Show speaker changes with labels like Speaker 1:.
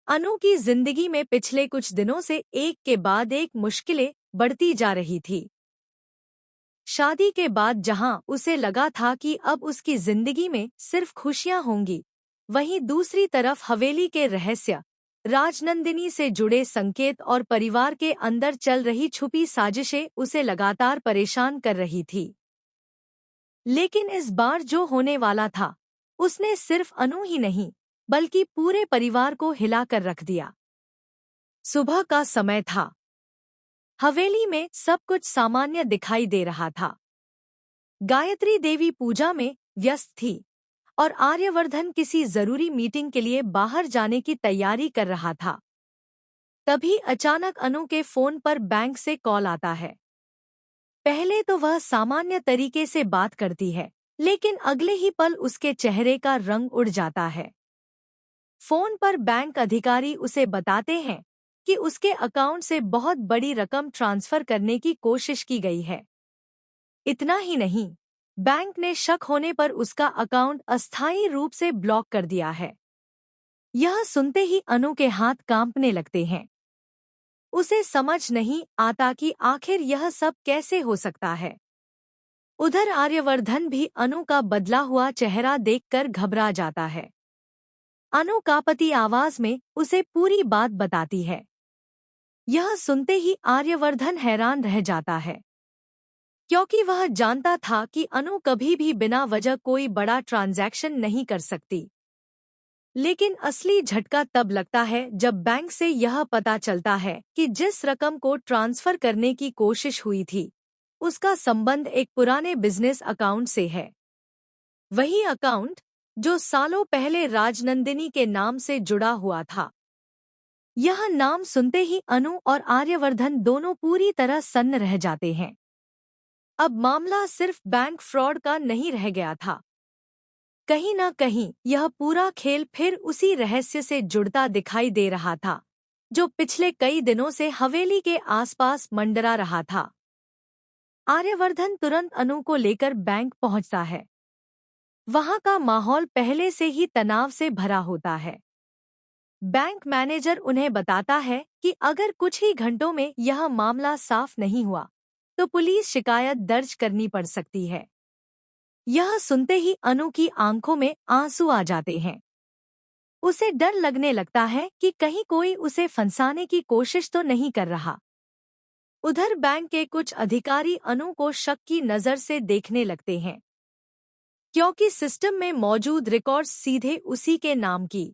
Speaker 1: अनु की जिंदगी में पिछले कुछ दिनों से एक के बाद एक मुश्किलें बढ़ती जा रही थी। शादी के बाद जहां उसे लगा था कि अब उसकी जिंदगी में सिर्फ खुशियां होंगी, वहीं दूसरी तरफ हवेली के रहस्य, राजनंदिनी से जुड़े संकेत और परिवार के अंदर चल रही छुपी साजिशें उसे लगातार परेशान कर रही थी। लेकिन इस बार जो होने वाला था, उसने सिर्फ अनु ही नहीं बल्कि पूरे परिवार को हिलाकर रख दिया। सुबह का समय था। हवेली में सब कुछ सामान्य दिखाई दे रहा था। गायत्री देवी पूजा में व्यस्त थी और आर्यवर्धन किसी जरूरी मीटिंग के लिए बाहर जाने की तैयारी कर रहा था। तभी अचानक अनु के फोन पर बैंक से कॉल आता है। पहले तो वह सामान्य तरीके से बात करती है, लेकिन अगले ही पल उसके चेहरे का रंग उड़ जाता है। फोन पर बैंक अधिकारी उसे बताते हैं कि उसके अकाउंट से बहुत बड़ी रकम ट्रांसफर करने की कोशिश की गई है। इतना ही नहीं, बैंक ने शक होने पर उसका अकाउंट अस्थायी रूप से ब्लॉक कर दिया है। यह सुनते ही अनु के हाथ कांपने लगते हैं। उसे समझ नहीं आता कि आखिर यह सब कैसे हो सकता है। उधर आर्यवर्धन भी अनु का बदला हुआ चेहरा देखकर घबरा जाता है। अनु कांपती आवाज में उसे पूरी बात बताती है। यह सुनते ही आर्यवर्धन हैरान रह जाता है, क्योंकि वह जानता था कि अनु कभी भी बिना वजह कोई बड़ा ट्रांजैक्शन नहीं कर सकती। लेकिन असली झटका तब लगता है जब बैंक से यह पता चलता है कि जिस रकम को ट्रांसफर करने की कोशिश हुई थी, उसका संबंध एक पुराने बिजनेस अकाउंट से है। वही अकाउंट जो सालों पहले राजनंदिनी के नाम से जुड़ा हुआ था। यह नाम सुनते ही अनु और आर्यवर्धन दोनों पूरी तरह सन्न रह जाते हैं। अब मामला सिर्फ बैंक फ्रॉड का नहीं रह गया था। कहीं न कहीं यह पूरा खेल फिर उसी रहस्य से जुड़ता दिखाई दे रहा था, जो पिछले कई दिनों से हवेली के आसपास मंडरा रहा था। आर्यवर्धन तुरंत अनु को लेकर बैंक पहुंचता है। वहां का माहौल पहले से ही तनाव से भरा होता है। बैंक मैनेजर उन्हें बताता है कि अगर कुछ ही घंटों में यह मामला साफ नहीं हुआ, तो पुलिस शिकायत दर्ज करनी पड़ सकती है। यह सुनते ही अनु की आंखों में आंसू आ जाते हैं। उसे डर लगने लगता है कि कहीं कोई उसे फंसाने की कोशिश तो नहीं कर रहा। उधर बैंक के कुछ अधिकारी अनु को शक की नजर से देखने लगते हैं, क्योंकि सिस्टम में मौजूद रिकॉर्ड्स सीधे उसी के नाम की